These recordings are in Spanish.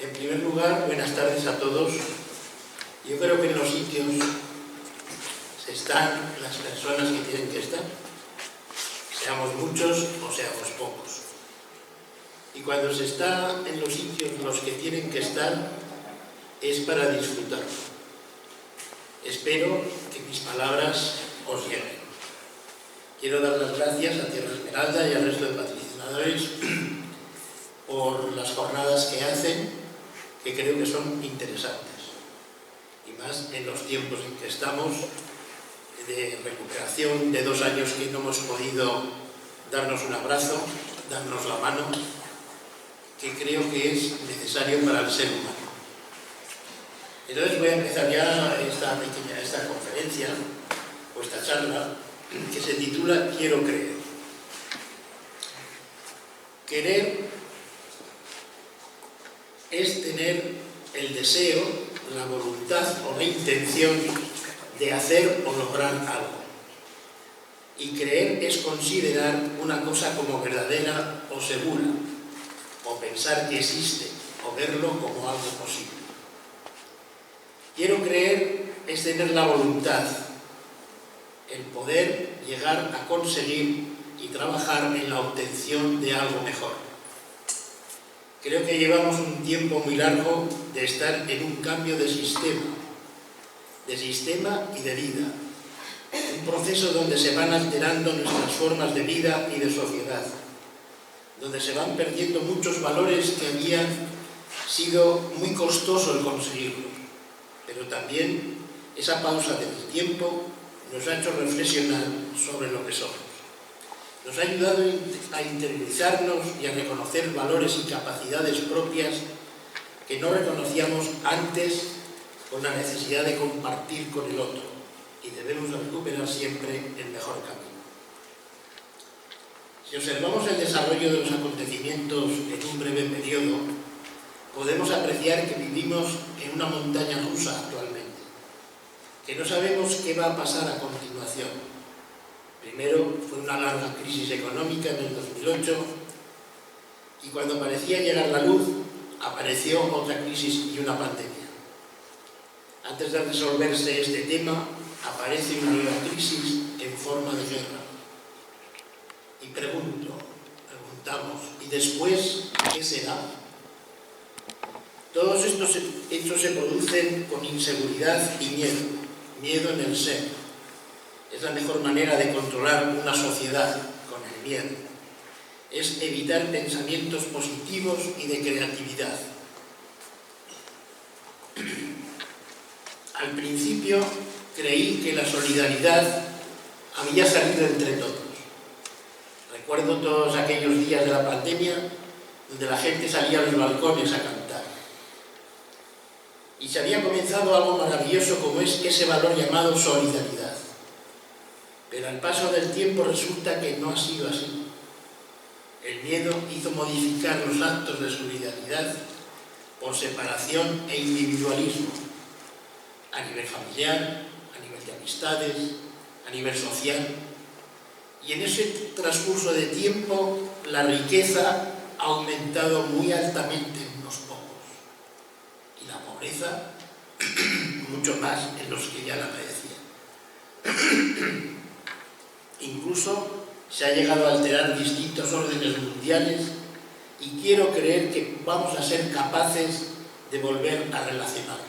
En primer lugar, buenas tardes a todos. Yo creo que en los sitios se están las personas que tienen que estar, seamos muchos o seamos pocos. Y cuando se está en los sitios en los que tienen que estar, es para disfrutar. Espero que mis palabras os lleguen. Quiero dar las gracias a Tierra Esmeralda y al resto de patrocinadores por las jornadas que hacen, que creo que son interesantes. Y más en los tiempos en que estamos, de recuperación, de 2 años que no hemos podido darnos un abrazo, darnos la mano, que creo que es necesario para el ser humano. Entonces voy a empezar ya esta conferencia, o esta charla, que se titula Quiero creer. Querer es tener el deseo, la voluntad o la intención de hacer o lograr algo. Y creer es considerar una cosa como verdadera o segura, o pensar que existe, o verlo como algo posible. Quiero creer es tener la voluntad, el poder llegar a conseguir y trabajar en la obtención de algo mejor. Creo que llevamos un tiempo muy largo de estar en un cambio de sistema y de vida. Un proceso donde se van alterando nuestras formas de vida y de sociedad, donde se van perdiendo muchos valores que habían sido muy costoso el conseguirlos, pero también esa pausa del tiempo nos ha hecho reflexionar sobre lo que somos. Nos ha ayudado a interiorizarnos y a reconocer valores y capacidades propias que no reconocíamos antes, con la necesidad de compartir con el otro, y debemos recuperar siempre el mejor camino. Si observamos el desarrollo de los acontecimientos en un breve periodo, podemos apreciar que vivimos en una montaña rusa actualmente, que no sabemos qué va a pasar a continuación. Primero fue una larga crisis económica en el 2008, y cuando parecía llegar la luz, apareció otra crisis y una pandemia. Antes de resolverse este tema, aparece una nueva crisis en forma de guerra. Y preguntamos, ¿y después qué será? Todos estos hechos se producen con inseguridad y miedo en el ser. Es la mejor manera de controlar una sociedad, con el miedo. Es evitar pensamientos positivos y de creatividad. Al principio creí que la solidaridad había salido entre todos. Recuerdo todos aquellos días de la pandemia donde la gente salía a los balcones a cantar. Y se había comenzado algo maravilloso como es ese valor llamado solidaridad. Pero al paso del tiempo resulta que no ha sido así. El miedo hizo modificar los actos de solidaridad por separación e individualismo, a nivel familiar, a nivel de amistades, a nivel social. Y en ese transcurso de tiempo la riqueza ha aumentado muy altamente en unos pocos y la pobreza mucho más en los que ya la padecían. Incluso se ha llegado a alterar distintos órdenes mundiales, y quiero creer que vamos a ser capaces de volver a relacionarnos.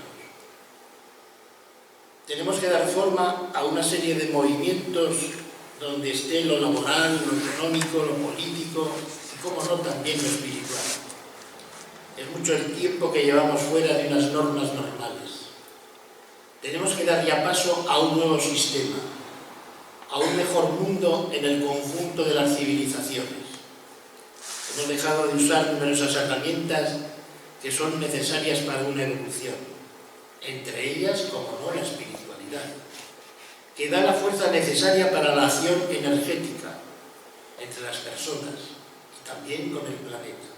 Tenemos que dar forma a una serie de movimientos donde esté lo laboral, lo económico, lo político y, como no, también lo espiritual. Es mucho el tiempo que llevamos fuera de unas normas normales. Tenemos que dar ya paso a un nuevo sistema, a un mejor mundo en el conjunto de las civilizaciones. Hemos dejado de usar numerosas herramientas que son necesarias para una evolución, entre ellas, como no, la espiritualidad, que da la fuerza necesaria para la acción energética entre las personas y también con el planeta.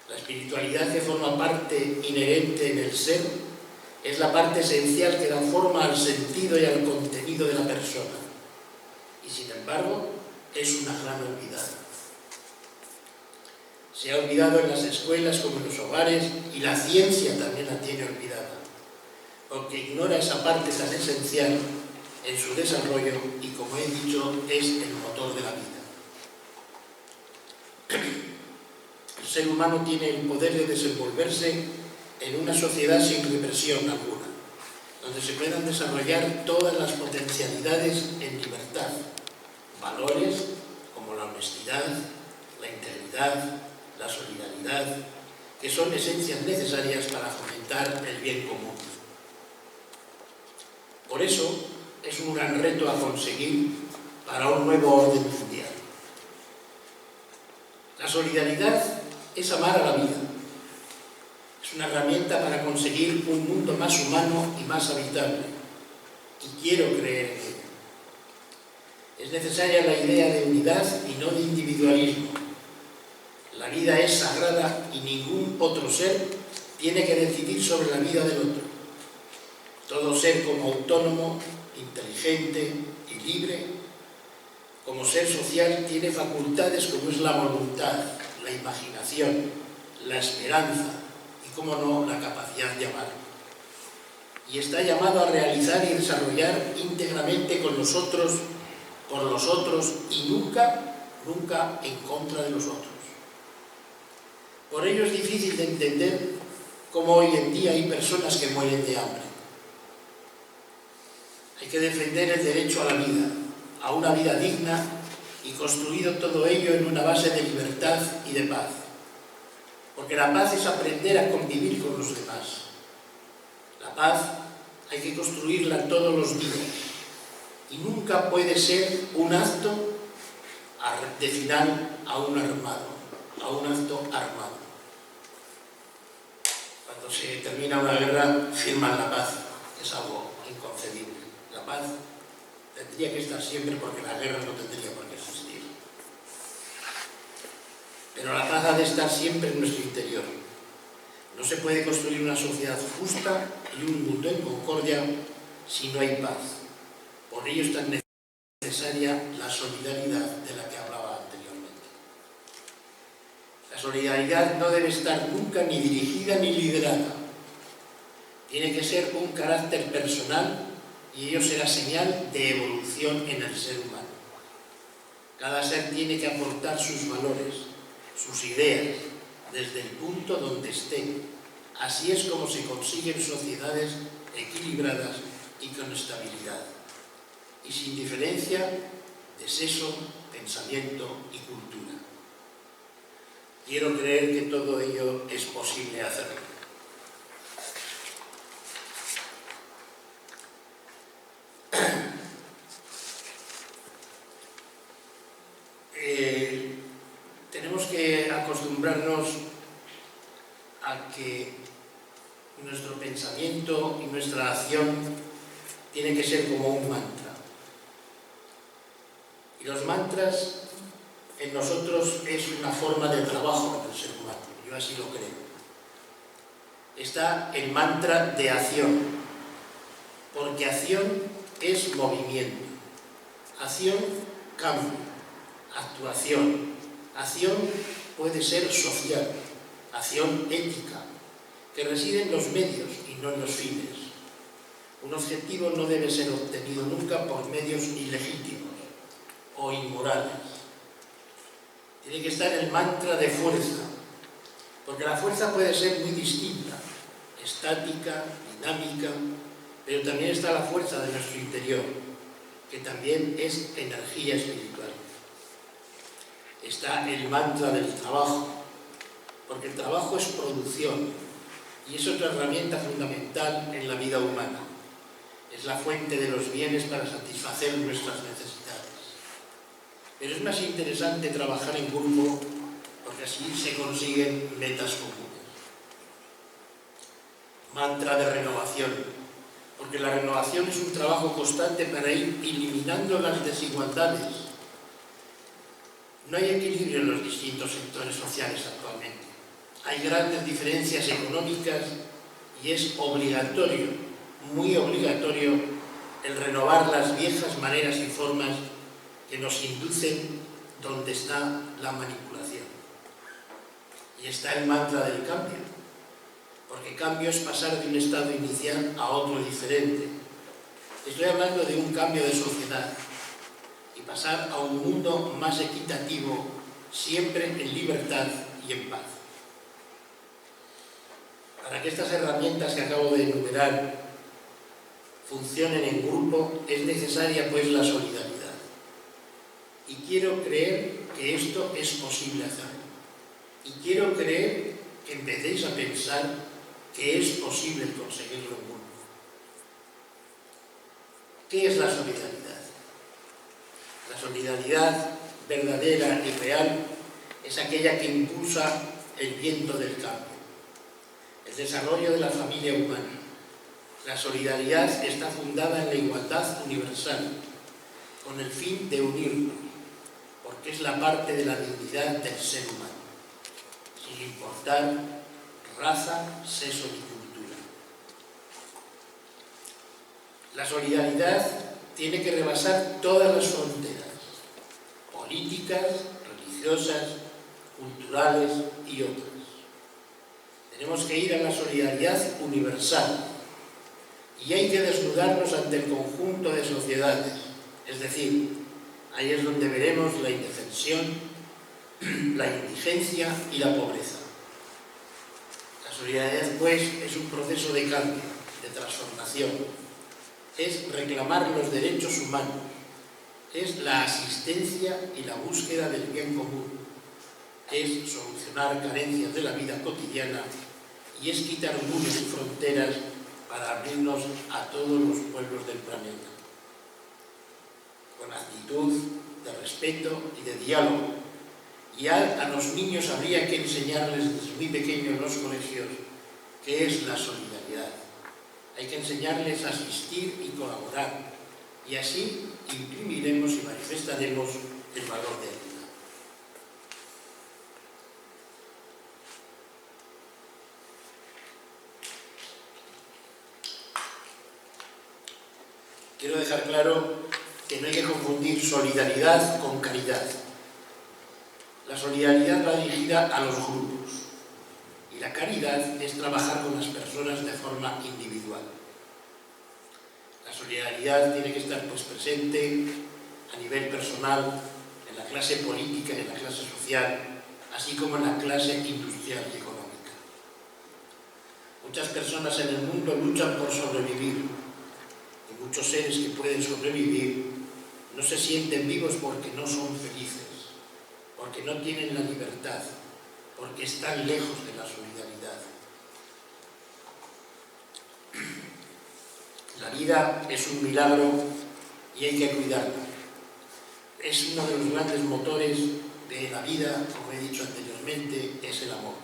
La espiritualidad, que forma parte inherente en el ser, es la parte esencial que da forma al sentido y al contenido de la persona, y sin embargo es una gran olvidada. Se ha olvidado en las escuelas como en los hogares, y la ciencia también la tiene olvidada, porque ignora esa parte tan esencial en su desarrollo y, como he dicho, es el motor de la vida. El ser humano tiene el poder de desenvolverse en una sociedad sin represión alguna, donde se puedan desarrollar todas las potencialidades en libertad, valores como la honestidad, la integridad, la solidaridad, que son esencias necesarias para fomentar el bien común. Por eso es un gran reto a conseguir para un nuevo orden mundial. La solidaridad es amar a la vida. Es una herramienta para conseguir un mundo más humano y más habitable. Y quiero creer en ella. Es necesaria la idea de unidad y no de individualismo. La vida es sagrada y ningún otro ser tiene que decidir sobre la vida del otro. Todo ser como autónomo, inteligente y libre, como ser social, tiene facultades como es la voluntad, la imaginación, la esperanza y, como no, la capacidad de amar. Y está llamado a realizar y desarrollar íntegramente con los otros, por los otros y nunca en contra de los otros. Por ello es difícil de entender cómo hoy en día hay personas que mueren de hambre. Hay que defender el derecho a la vida, a una vida digna, y construido todo ello en una base de libertad y de paz. Porque la paz es aprender a convivir con los demás. La paz hay que construirla todos los días y nunca puede ser un acto de final a un acto armado. Cuando se termina una guerra, firman la paz. Es algo inconcebible. La paz tendría que estar siempre, porque la guerra no tendría por qué existir. Pero la paz ha de estar siempre en nuestro interior. No se puede construir una sociedad justa y un mundo en concordia si no hay paz. Por ello es tan necesaria la solidaridad de la que hablaba anteriormente. La solidaridad no debe estar nunca ni dirigida ni liderada. Tiene que ser un carácter personal, y ello será señal de evolución en el ser humano. Cada ser tiene que aportar sus valores, sus ideas, desde el punto donde esté. Así es como se consiguen sociedades equilibradas y con estabilidad, y sin diferencia de sexo, pensamiento y cultura. Quiero creer que todo ello es posible hacerlo. Tenemos que acostumbrarnos a que nuestro pensamiento y nuestra acción tiene que ser como un mantra. Y los mantras en nosotros es una forma de trabajo del ser humano, yo así lo creo. Está el mantra de acción, porque acción es movimiento, acción cambio, actuación, acción puede ser social, acción ética, que reside en los medios y no en los fines. Un objetivo no debe ser obtenido nunca por medios ilegítimos o inmorales. Tiene que estar el mantra de fuerza, porque la fuerza puede ser muy distinta, estática, dinámica, pero también está la fuerza de nuestro interior, que también es energía espiritual. Está el mantra del trabajo, porque el trabajo es producción y es otra herramienta fundamental en la vida humana. Es la fuente de los bienes para satisfacer nuestras necesidades. Pero es más interesante trabajar en grupo, porque así se consiguen metas comunes. Mantra de renovación, porque la renovación es un trabajo constante para ir eliminando las desigualdades. No hay equilibrio en los distintos sectores sociales actualmente. Hay grandes diferencias económicas y es obligatorio, muy obligatorio, el renovar las viejas maneras y formas que nos inducen donde está la manipulación. Y está el mantra del cambio, porque cambio es pasar de un estado inicial a otro diferente. Estoy hablando de un cambio de sociedad y pasar a un mundo más equitativo, siempre en libertad y en paz. Para que estas herramientas que acabo de enumerar funcionen en grupo, es necesaria pues la solidaridad. Y quiero creer que esto es posible hacerlo. Y quiero creer que empecéis a pensar que es posible conseguirlo en grupo. ¿Qué es la solidaridad? La solidaridad verdadera y real es aquella que impulsa el viento del cambio, el desarrollo de la familia humana. La solidaridad está fundada en la igualdad universal, con el fin de unirnos, porque es la parte de la dignidad del ser humano, sin importar raza, sexo ni cultura. La solidaridad tiene que rebasar todas las fronteras, políticas, religiosas, culturales y otras. Tenemos que ir a la solidaridad universal y hay que desnudarnos ante el conjunto de sociedades, es decir, ahí es donde veremos la indefensión, la indigencia y la pobreza. La solidaridad, pues, es un proceso de cambio, de transformación. Es reclamar los derechos humanos, es la asistencia y la búsqueda del bien común, es solucionar carencias de la vida cotidiana y es quitar muros y fronteras para abrirnos a todos los pueblos del planeta. Con actitud de respeto y de diálogo. Y a los niños habría que enseñarles desde muy pequeños en los colegios qué es la solidaridad. Hay que enseñarles a asistir y colaborar. Y así imprimiremos y manifestaremos el valor de la vida. Quiero dejar claro que no hay que confundir solidaridad con caridad. La solidaridad va dirigida a los grupos y la caridad es trabajar con las personas de forma individual. La solidaridad tiene que estar pues presente a nivel personal, en la clase política y en la clase social, así como en la clase industrial y económica. Muchas personas en el mundo luchan por sobrevivir y muchos seres que pueden sobrevivir no se sienten vivos porque no son felices, porque no tienen la libertad, porque están lejos de la solidaridad. La vida es un milagro y hay que cuidarla. Es uno de los grandes motores de la vida, como he dicho anteriormente, es el amor.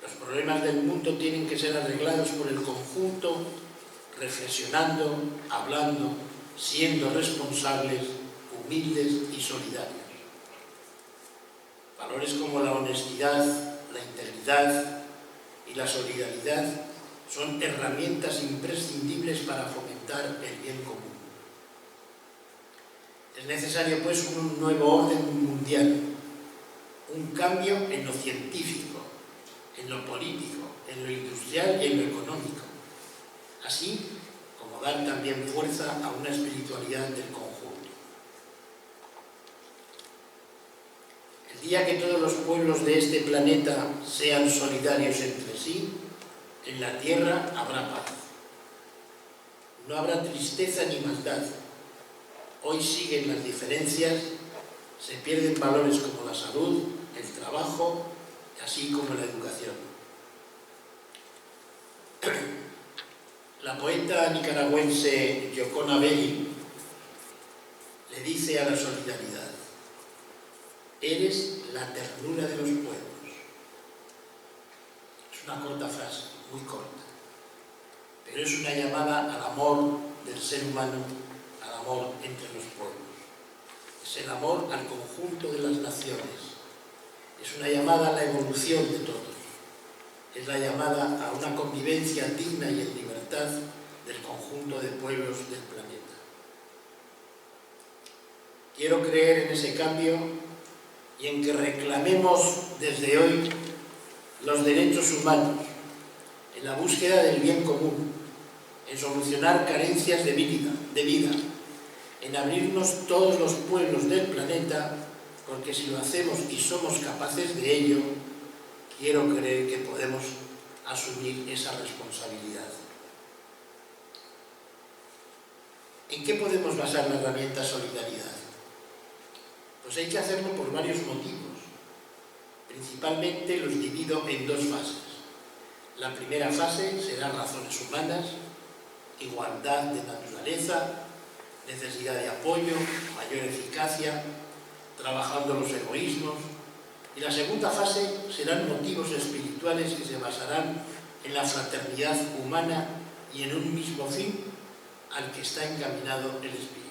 Los problemas del mundo tienen que ser arreglados por el conjunto, reflexionando, hablando, siendo responsables, humildes y solidarios. Valores como la honestidad, la integridad y la solidaridad son herramientas imprescindibles para fomentar el bien común. Es necesario, pues, un nuevo orden mundial, un cambio en lo científico, en lo político, en lo industrial y en lo económico, así como dar también fuerza a una espiritualidad del conjunto. El día que todos los pueblos de este planeta sean solidarios entre sí, en la tierra habrá paz. No habrá tristeza ni maldad. Hoy siguen las diferencias, se pierden valores como la salud, el trabajo, así como la educación. La poeta nicaragüense Yocona Belli le dice a la solidaridad: eres la ternura de los pueblos. Es una corta frase, muy corta, pero es una llamada al amor del ser humano, al amor entre los pueblos. Es el amor al conjunto de las naciones. Es una llamada a la evolución de todos. Es la llamada a una convivencia digna y en libertad del conjunto de pueblos del planeta. Quiero creer en ese cambio y en que reclamemos desde hoy los derechos humanos, en la búsqueda del bien común, en solucionar carencias de vida, en abrirnos todos los pueblos del planeta, porque si lo hacemos y somos capaces de ello, quiero creer que podemos asumir esa responsabilidad. ¿En qué podemos basar la herramienta solidaridad? Pues hay que hacerlo por varios motivos. Principalmente los divido en dos fases. La primera fase será razones humanas, igualdad de naturaleza, necesidad de apoyo, mayor eficacia, trabajando los egoísmos. Y la segunda fase serán motivos espirituales que se basarán en la fraternidad humana y en un mismo fin al que está encaminado el espíritu.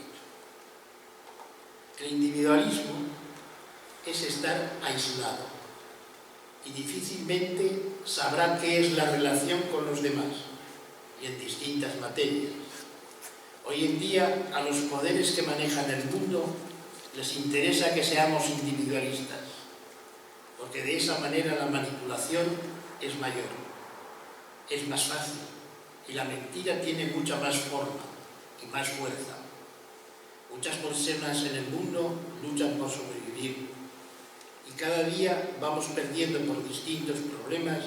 El individualismo es estar aislado y difícilmente sabrá qué es la relación con los demás y en distintas materias. Hoy en día a los poderes que manejan el mundo les interesa que seamos individualistas, porque de esa manera la manipulación es mayor, es más fácil y la mentira tiene mucha más forma y más fuerza. Muchas personas en el mundo luchan por sobrevivir y cada día vamos perdiendo por distintos problemas,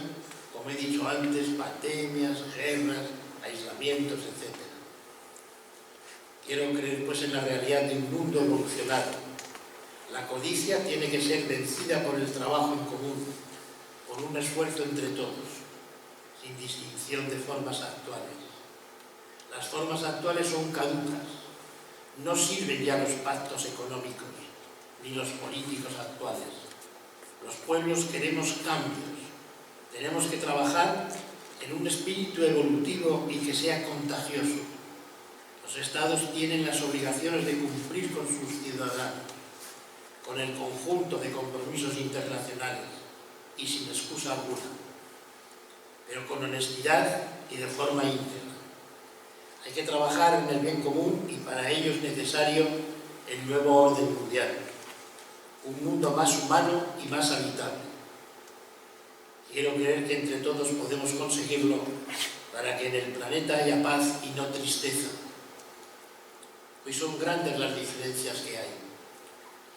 como he dicho antes, pandemias, guerras, aislamientos, etc. Quiero creer pues en la realidad de un mundo evolucionado. La codicia tiene que ser vencida por el trabajo en común, por un esfuerzo entre todos, sin distinción de formas actuales. Las formas actuales son caducas. No sirven ya los pactos económicos, ni los políticos actuales. Los pueblos queremos cambios. Tenemos que trabajar en un espíritu evolutivo y que sea contagioso. Los estados tienen las obligaciones de cumplir con sus ciudadanos, con el conjunto de compromisos internacionales y sin excusa alguna, pero con honestidad y de forma íntegra. Hay que trabajar en el bien común y para ello es necesario el nuevo orden mundial, un mundo más humano y más habitable. Quiero creer que entre todos podemos conseguirlo para que en el planeta haya paz y no tristeza. Hoy son grandes las diferencias que hay.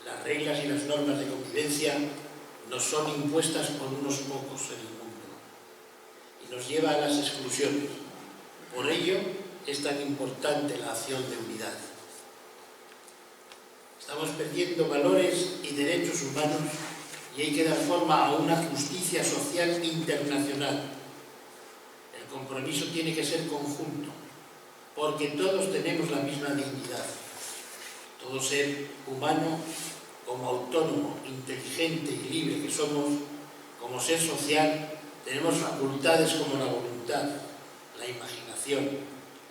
Las reglas y las normas de convivencia nos son impuestas por unos pocos en el mundo y nos lleva a las exclusiones. Por ello es tan importante la acción de unidad. Estamos perdiendo valores y derechos humanos y hay que dar forma a una justicia social internacional. El compromiso tiene que ser conjunto, porque todos tenemos la misma dignidad. Todo ser humano, como autónomo, inteligente y libre que somos, como ser social, tenemos facultades como la voluntad, la imaginación,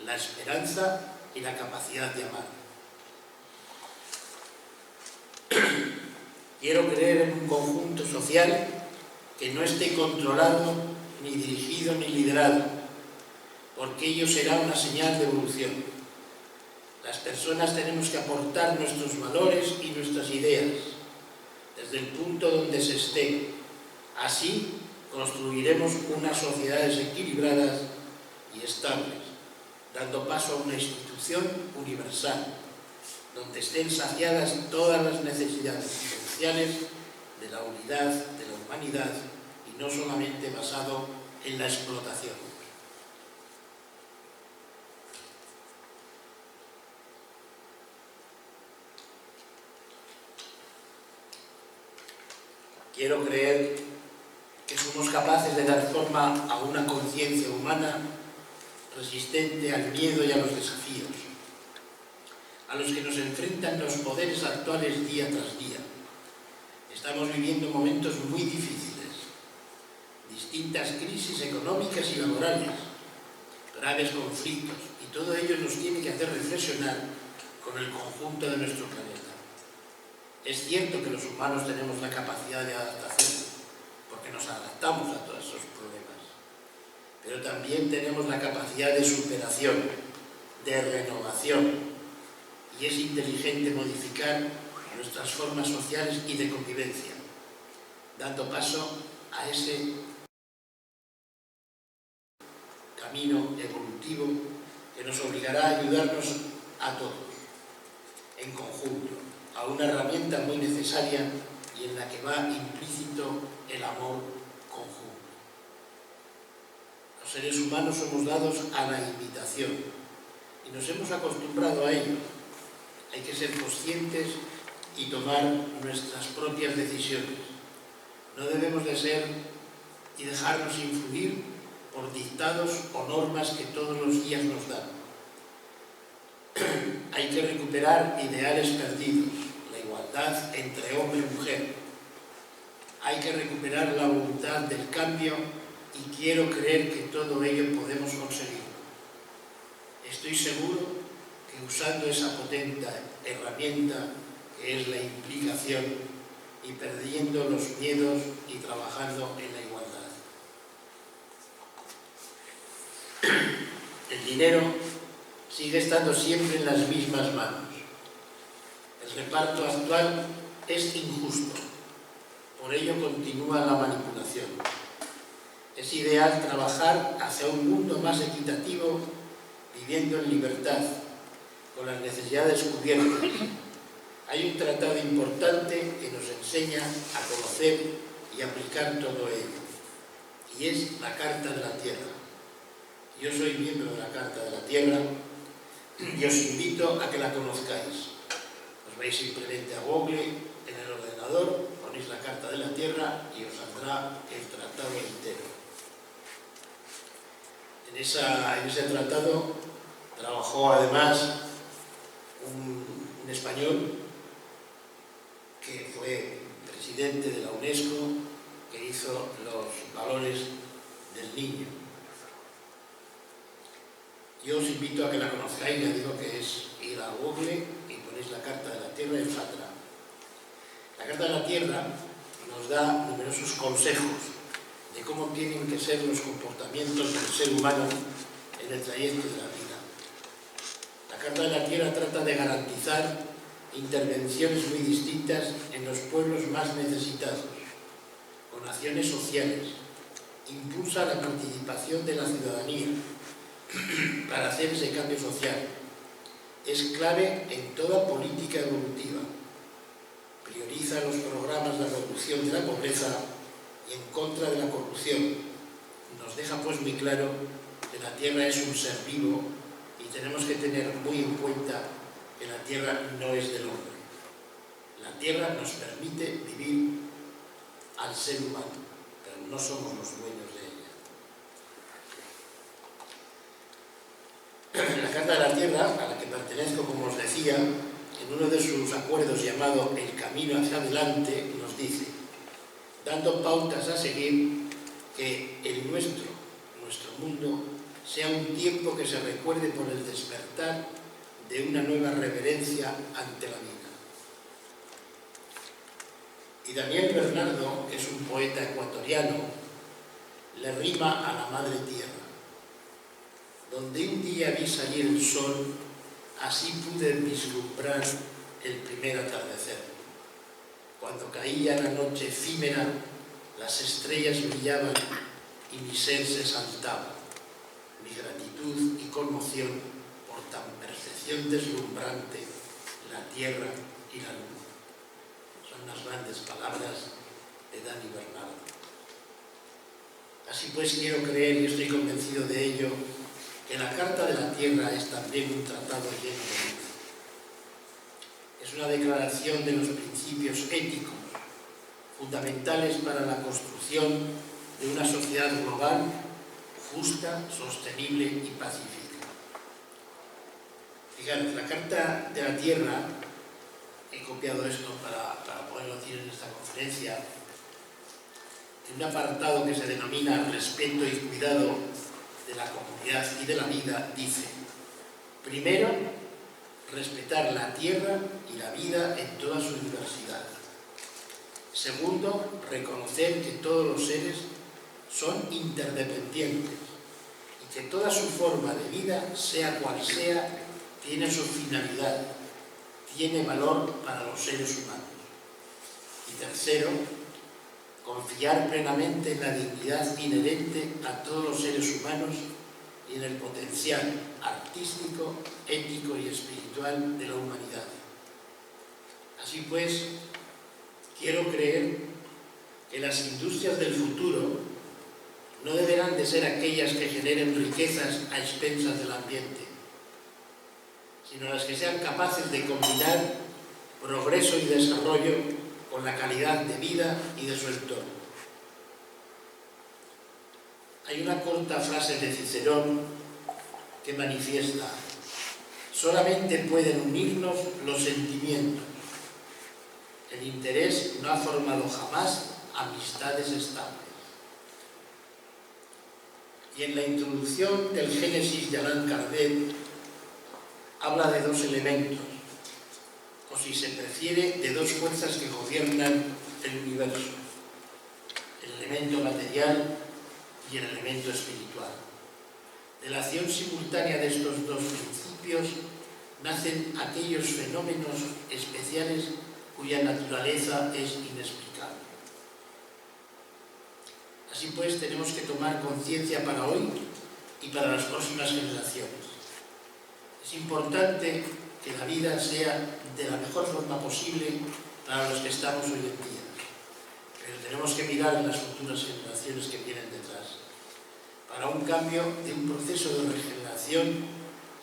la esperanza y la capacidad de amar. Quiero creer en un conjunto social que no esté controlado, ni dirigido, ni liderado, porque ello será una señal de evolución. Las personas tenemos que aportar nuestros valores y nuestras ideas, desde el punto donde se esté. Así construiremos unas sociedades equilibradas y estables, dando paso a una institución universal, donde estén saciadas todas las necesidades esenciales de la unidad, de la humanidad, y no solamente basado en la explotación. Quiero creer que somos capaces de dar forma a una conciencia humana resistente al miedo y a los desafíos, a los que nos enfrentan los poderes actuales día tras día. Estamos viviendo momentos muy difíciles, distintas crisis económicas y laborales, graves conflictos, y todo ello nos tiene que hacer reflexionar con el conjunto de nuestro planeta. Es cierto que los humanos tenemos la capacidad de adaptación, porque nos adaptamos a todos esos problemas, pero también tenemos la capacidad de superación, de renovación, y es inteligente modificar nuestras formas sociales y de convivencia, dando paso a ese camino evolutivo que nos obligará a ayudarnos a todos, en conjunto, a una herramienta muy necesaria y en la que va implícito el amor conjunto. Los seres humanos somos dados a la imitación y nos hemos acostumbrado a ello. Hay que ser conscientes y tomar nuestras propias decisiones. No debemos de ser y dejarnos influir por dictados o normas que todos los días nos dan. Hay que recuperar ideales perdidos, la igualdad entre hombre y mujer. Hay que recuperar la voluntad del cambio y quiero creer que todo ello podemos conseguirlo. Estoy seguro que usando esa potente herramienta que es la implicación y perdiendo los miedos y trabajando en la igualdad. El dinero sigue estando siempre en las mismas manos. El reparto actual es injusto, por ello continúa la manipulación. Es ideal trabajar hacia un mundo más equitativo, viviendo en libertad, con las necesidades cubiertas. Hay un tratado importante que nos enseña a conocer y aplicar todo ello, y es la Carta de la Tierra. Yo soy miembro de la Carta de la Tierra y os invito a que la conozcáis. Os vais simplemente a Google, en el ordenador, ponéis la Carta de la Tierra y os saldrá el tratado entero. En ese tratado trabajó además un español que fue presidente de la UNESCO, que hizo los valores del niño. Yo os invito a que la conozcáis, ya digo que es ir a Google y ponéis la Carta de la Tierra y os saldrá. La Carta de la Tierra nos da numerosos consejos de cómo tienen que ser los comportamientos del ser humano en el trayecto de la vida. La Carta de la Tierra trata de garantizar intervenciones muy distintas en los pueblos más necesitados, con acciones sociales, impulsa la participación de la ciudadanía para hacer ese cambio social. Es clave en toda política evolutiva. Prioriza los programas de reducción de la pobreza y en contra de la corrupción. Nos deja pues muy claro que la Tierra es un ser vivo y tenemos que tener muy en cuenta que la Tierra no es del hombre. La Tierra nos permite vivir al ser humano, pero no somos los dueños de ella. La Carta de la Tierra, a la que pertenezco, como os decía, en uno de sus acuerdos llamado El Camino hacia Adelante, nos dice, dando pautas a seguir, que el nuestro mundo, sea un tiempo que se recuerde por el despertar de una nueva reverencia ante la vida. Y Daniel Bernardo, que es un poeta ecuatoriano, le rima a la madre tierra. Donde un día vi salir el sol, así pude vislumbrar el primer atardecer. Cuando caía la noche efímera, las estrellas brillaban y mi ser se saltaba. Mi gratitud y conmoción por tan percepción deslumbrante, la tierra y la luz. Son las grandes palabras de Dani Bernardo. Así pues, quiero creer, y estoy convencido de ello, que la Carta de la Tierra es también un tratado lleno de luz. Es una declaración de los principios éticos fundamentales para la construcción de una sociedad global, justa, sostenible y pacífica. Fijaros, la Carta de la Tierra, he copiado esto para poderlo decir en esta conferencia, en un apartado que se denomina Respeto y Cuidado de la Comunidad y de la Vida, dice: primero, respetar la tierra y la vida en toda su diversidad. Segundo, reconocer que todos los seres son interdependientes y que toda su forma de vida, sea cual sea, tiene su finalidad, tiene valor para los seres humanos. Y tercero, confiar plenamente en la dignidad inherente a todos los seres humanos y en el potencial artístico, ético y espiritual de la humanidad. Así pues, quiero creer que las industrias del futuro no deberán de ser aquellas que generen riquezas a expensas del ambiente, sino las que sean capaces de combinar progreso y desarrollo con la calidad de vida y de su entorno. Hay una corta frase de Cicerón que manifiesta: solamente pueden unirnos los sentimientos. El interés no ha formado jamás amistades estables. Y en la introducción del Génesis de Allan Kardec habla de dos elementos, o si se prefiere, de dos fuerzas que gobiernan el universo: el elemento material y el elemento espiritual. De la acción simultánea de estos dos principios nacen aquellos fenómenos especiales cuya naturaleza es inexplicable. Así pues, tenemos que tomar conciencia para hoy y para las próximas generaciones. Es importante que la vida sea de la mejor forma posible para los que estamos hoy en día, pero tenemos que mirar en las futuras generaciones que vienen detrás. Para un cambio, de un proceso de regeneración,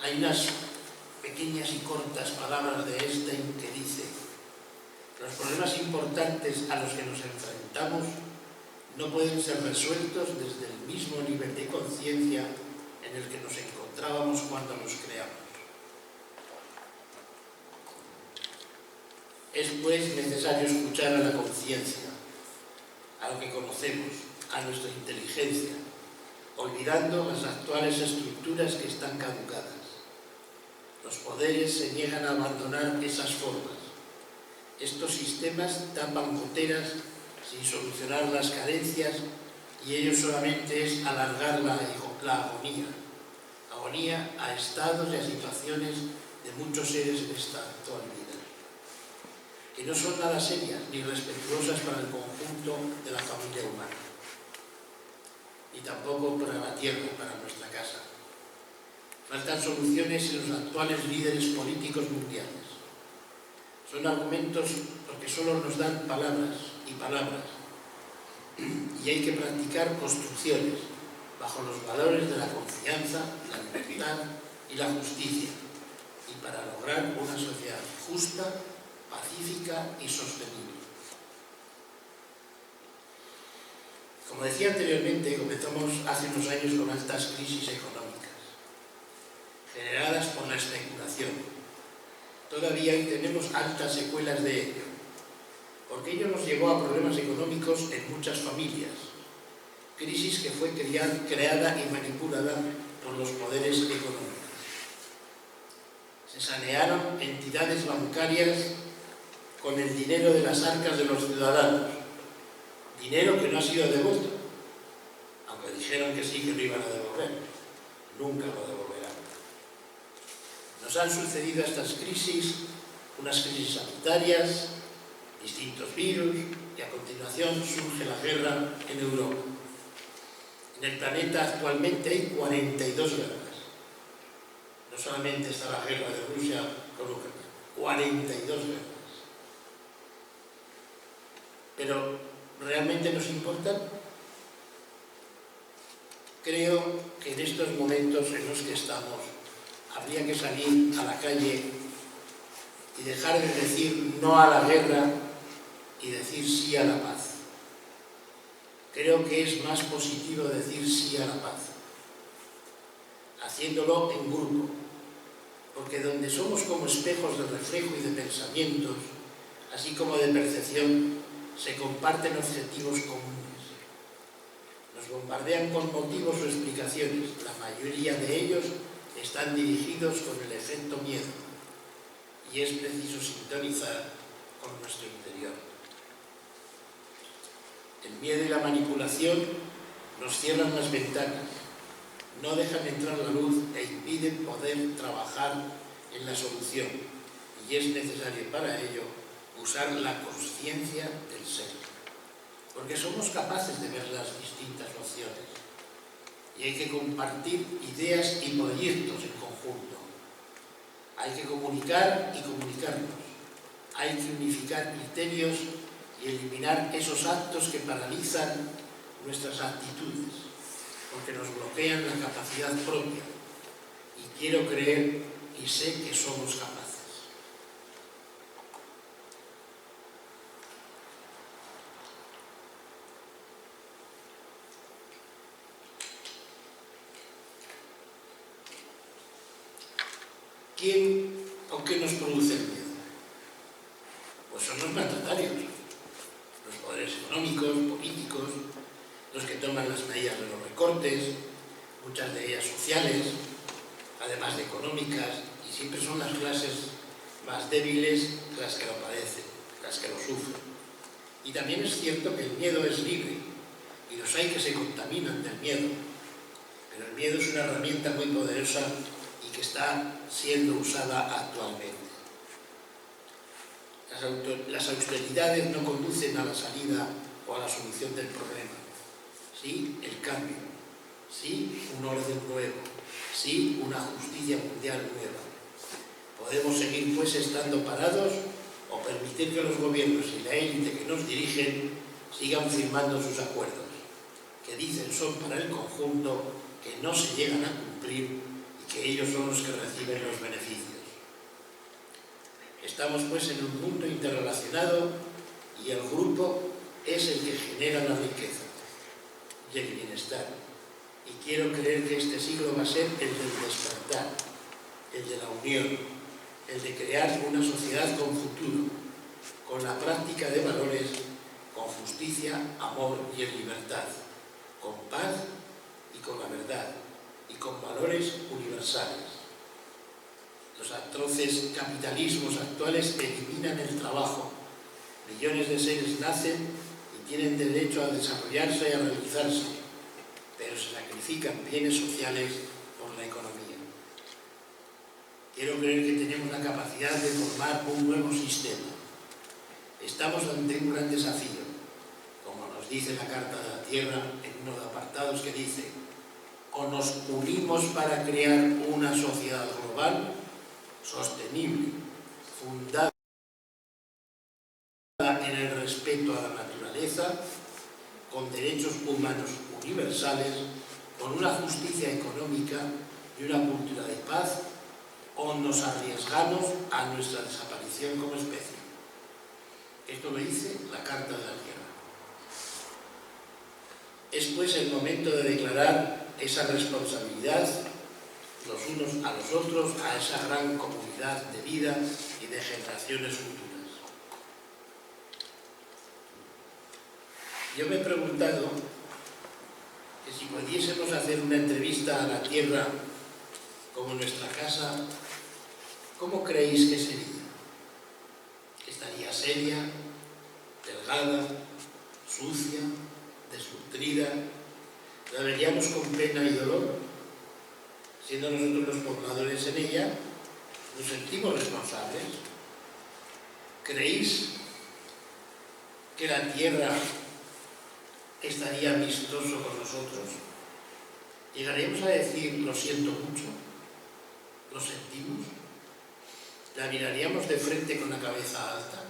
hay unas pequeñas y cortas palabras de Einstein que dice: los problemas importantes a los que nos enfrentamos no pueden ser resueltos desde el mismo nivel de conciencia en el que nos encontrábamos cuando los creamos. Es pues necesario escuchar a la conciencia, a lo que conocemos, a nuestra inteligencia, olvidando las actuales estructuras que están caducadas. Los poderes se niegan a abandonar esas formas. Estos sistemas tapan goteras sin solucionar las carencias, y ello solamente es alargar la agonía a estados y a situaciones de muchos seres en esta actual vida, que no son nada serias ni respetuosas para el conjunto de la familia humana, y tampoco para la tierra, para nuestra casa. Faltan soluciones en los actuales líderes políticos mundiales. Son argumentos porque solo nos dan palabras y palabras, y hay que practicar construcciones bajo los valores de la confianza, la libertad y la justicia, y para lograr una sociedad justa, pacífica y sostenible. Como decía anteriormente, comenzamos hace unos años con altas crisis económicas, generadas por la especulación. Todavía hoy tenemos altas secuelas de ello, porque ello nos llevó a problemas económicos en muchas familias, crisis que fue creada y manipulada por los poderes económicos. Se sanearon entidades bancarias con el dinero de las arcas de los ciudadanos, dinero que no ha sido devuelto, aunque dijeron que sí, que lo iban a devolver, nunca lo devolverán. Nos han sucedido estas crisis, unas crisis sanitarias, distintos virus, y a continuación surge la guerra en Europa. En el planeta actualmente hay 42 guerras. No solamente está la guerra de Rusia con Ucrania, 42 guerras. Pero, ¿realmente nos importan? Creo que en estos momentos en los que estamos habría que salir a la calle y dejar de decir no a la guerra y decir sí a la paz. Creo que es más positivo decir sí a la paz, haciéndolo en grupo, porque donde somos como espejos de reflejo y de pensamientos, así como de percepción, se comparten objetivos comunes. Nos bombardean con motivos o explicaciones, la mayoría de ellos están dirigidos con el efecto miedo, y es preciso sintonizar con nuestro interior. El miedo y la manipulación nos cierran las ventanas, no dejan entrar la luz e impiden poder trabajar en la solución, y es necesario para ello usar la consciencia del ser, porque somos capaces de ver las distintas opciones, y y hay que compartir ideas y proyectos en conjunto. Hay que comunicar y comunicarnos. Hay que unificar criterios y eliminar esos actos que paralizan nuestras actitudes, porque nos bloquean la capacidad propia. Y quiero creer y sé que somos capaces. ¿Quién o qué nos produce el miedo? Pues son los mandatarios, los poderes económicos, políticos, los que toman las medidas de los recortes, muchas de ellas sociales, además de económicas, y siempre son las clases más débiles las que lo padecen, las que lo sufren. Y también es cierto que el miedo es libre, y los hay que se contaminan del miedo, pero el miedo es una herramienta muy poderosa y que está siendo usada actualmente. Las austeridades no conducen a la salida o a la solución del problema. Sí, el cambio. Sí, un orden nuevo. Sí, una justicia mundial nueva. Podemos seguir pues estando parados o permitir que los gobiernos y la élite que nos dirigen sigan firmando sus acuerdos, que dicen son para el conjunto, que no se llegan a cumplir y que ellos son los que reciben los beneficios. Estamos pues en un mundo interrelacionado y el grupo es el que genera la riqueza y el bienestar. Y quiero creer que este siglo va a ser el del despertar, el de la unión, el de crear una sociedad con futuro, con la práctica de valores, con justicia, amor y en libertad, con paz y con la verdad, y con valores universales. Los atroces capitalismos actuales eliminan el trabajo. Millones de seres nacen y tienen derecho a desarrollarse y a realizarse, pero se sacrifican bienes sociales por la economía. Quiero creer que tenemos la capacidad de formar un nuevo sistema. Estamos ante un gran desafío, como nos dice la Carta de la Tierra en uno de los apartados que dice: o nos unimos para crear una sociedad global sostenible, fundada en el respeto a la naturaleza, con derechos humanos universales, con una justicia económica y una cultura de paz, o nos arriesgamos a nuestra desaparición como especie. Esto lo dice la Carta de la Tierra. Es pues el momento de declarar esa responsabilidad los unos a los otros, a esa gran comunidad de vida y de generaciones futuras. Yo me he preguntado que si pudiésemos hacer una entrevista a la Tierra como nuestra casa, ¿cómo creéis que sería? ¿Estaría seria, delgada, sucia, desnutrida? ¿La veríamos con pena y dolor? Siendo nosotros los pobladores en ella, nos sentimos responsables. ¿Creéis que la Tierra estaría amistoso con nosotros? ¿Llegaremos a decir lo siento mucho? ¿Lo sentimos? ¿La miraríamos de frente con la cabeza alta?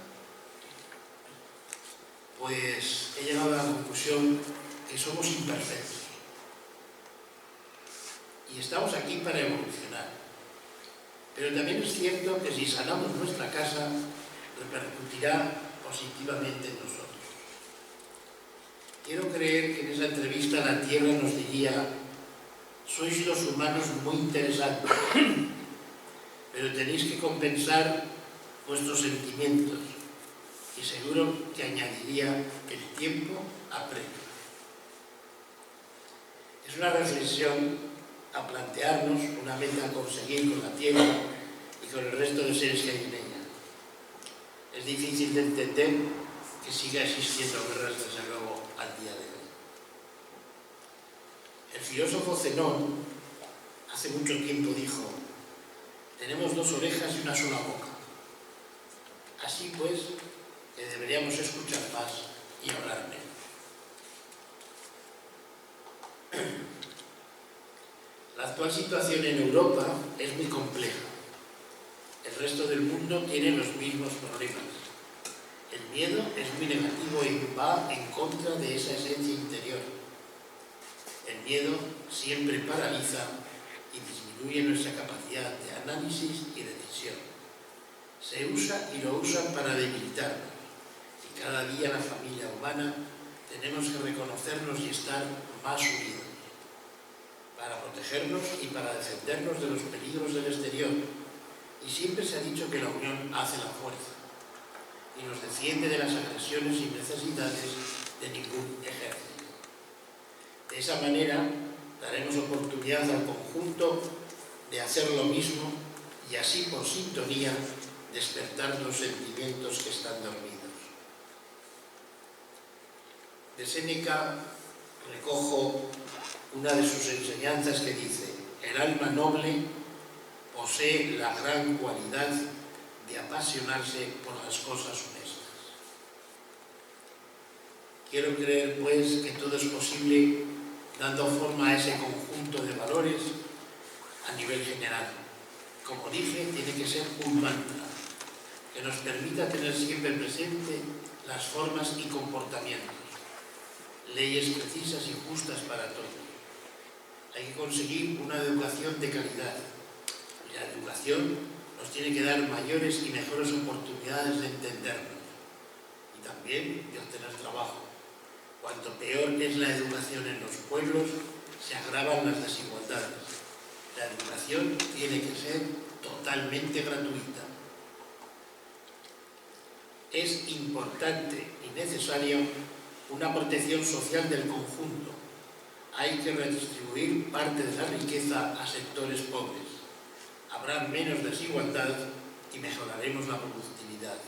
Pues he llegado a la conclusión que somos imperfectos. Y estamos aquí para evolucionar. Pero también es cierto que si sanamos nuestra casa, repercutirá positivamente en nosotros. Quiero creer que en esa entrevista la Tierra nos diría: sois los humanos muy interesantes, pero tenéis que compensar vuestros sentimientos. Y seguro que añadiría: el tiempo apremia. Es una reflexión a plantearnos una meta a conseguir con la Tierra y con el resto de seres que hay en ella. Es difícil de entender que siga existiendo guerras, desde luego, al día de hoy. El filósofo Zenón hace mucho tiempo dijo: tenemos dos orejas y una sola boca. Así pues, que deberíamos escuchar más y hablar menos. La actual situación en Europa es muy compleja. El resto del mundo tiene los mismos problemas. El miedo es muy negativo y va en contra de esa esencia interior. El miedo siempre paraliza y disminuye nuestra capacidad de análisis y decisión. Se usa y lo usa para debilitarnos. Y cada día la familia humana tenemos que reconocernos y estar más unidos para protegernos y para defendernos de los peligros del exterior. Y siempre se ha dicho que la unión hace la fuerza y nos defiende de las agresiones y necesidades de ningún ejército. De esa manera daremos oportunidad al conjunto de hacer lo mismo y así por sintonía despertar los sentimientos que están dormidos. De Séneca recojo una de sus enseñanzas que dice: el alma noble posee la gran cualidad de apasionarse por las cosas honestas. Quiero creer, pues, que todo es posible dando forma a ese conjunto de valores a nivel general. Como dije, tiene que ser un mantra que nos permita tener siempre presente las formas y comportamientos, leyes precisas y justas para todos. Hay que conseguir una educación de calidad. Y la educación nos tiene que dar mayores y mejores oportunidades de entendernos y también de obtener trabajo. Cuanto peor es la educación en los pueblos, se agravan las desigualdades. La educación tiene que ser totalmente gratuita. Es importante y necesario una protección social del conjunto. Hay que redistribuir parte de la riqueza a sectores pobres. Habrá menos desigualdad y mejoraremos la productividad.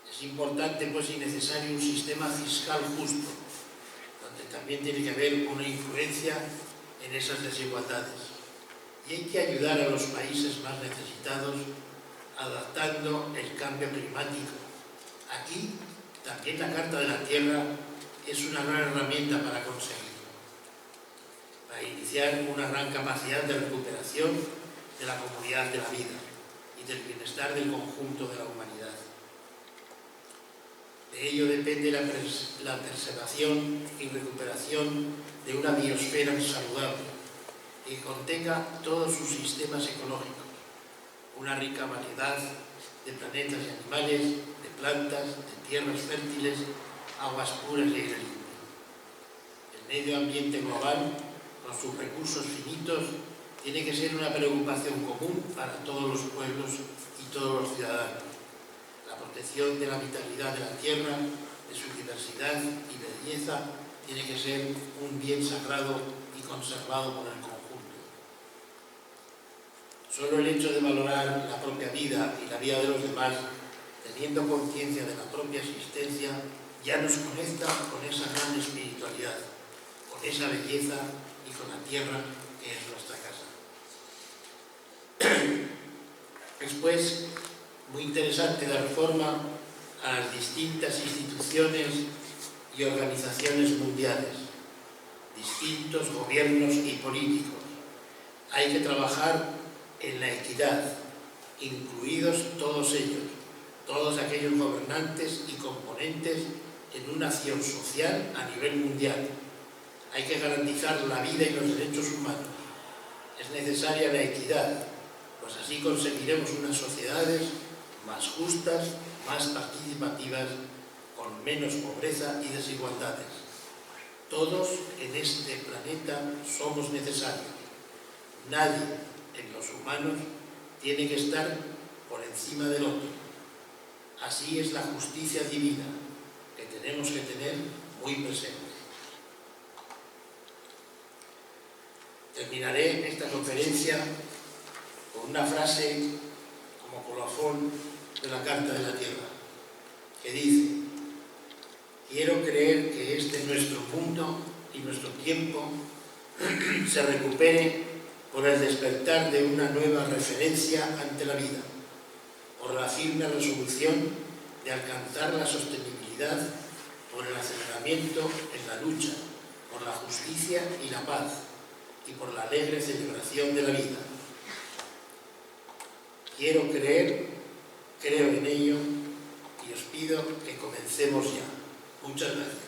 Es importante, pues, y necesario un sistema fiscal justo, donde también tiene que haber una influencia en esas desigualdades. Y hay que ayudar a los países más necesitados adaptando el cambio climático. Aquí también la Carta de la Tierra es una gran herramienta para conseguirlo, para iniciar una gran capacidad de recuperación de la comunidad de la vida y del bienestar del conjunto de la humanidad. De ello depende la preservación y recuperación de una biosfera saludable que contenga todos sus sistemas ecológicos, una rica variedad de planetas y animales, de plantas, de tierras fértiles, aguas puras y aire limpio. El medio ambiente global, con sus recursos finitos, tiene que ser una preocupación común para todos los pueblos y todos los ciudadanos. La protección de la vitalidad de la tierra, de su diversidad y belleza, tiene que ser un bien sagrado y conservado por el conjunto. Solo el hecho de valorar la propia vida y la vida de los demás, teniendo conciencia de la propia existencia, ya nos conecta con esa gran espiritualidad, con esa belleza y con la tierra que es nuestra casa. Es, pues, muy interesante dar forma a las distintas instituciones y organizaciones mundiales, distintos gobiernos y políticos. Hay que trabajar en la equidad, incluidos todos ellos, todos aquellos gobernantes y componentes en una acción social a nivel mundial. Hay que garantizar la vida y los derechos humanos. Es necesaria la equidad, pues así conseguiremos unas sociedades más justas, más participativas, con menos pobreza y desigualdades. Todos en este planeta somos necesarios. Nadie en los humanos tiene que estar por encima del otro. Así es la justicia divina, que tenemos que tener muy presente. Terminaré esta conferencia con una frase como colofón de la Carta de la Tierra, que dice: quiero creer que este nuestro mundo y nuestro tiempo se recupere por el despertar de una nueva referencia ante la vida, por la firme resolución de alcanzar la sostenibilidad, por el aceleramiento en la lucha, por la justicia y la paz, y por la alegre celebración de la vida. Quiero creer, creo en ello y os pido que comencemos ya. Muchas gracias.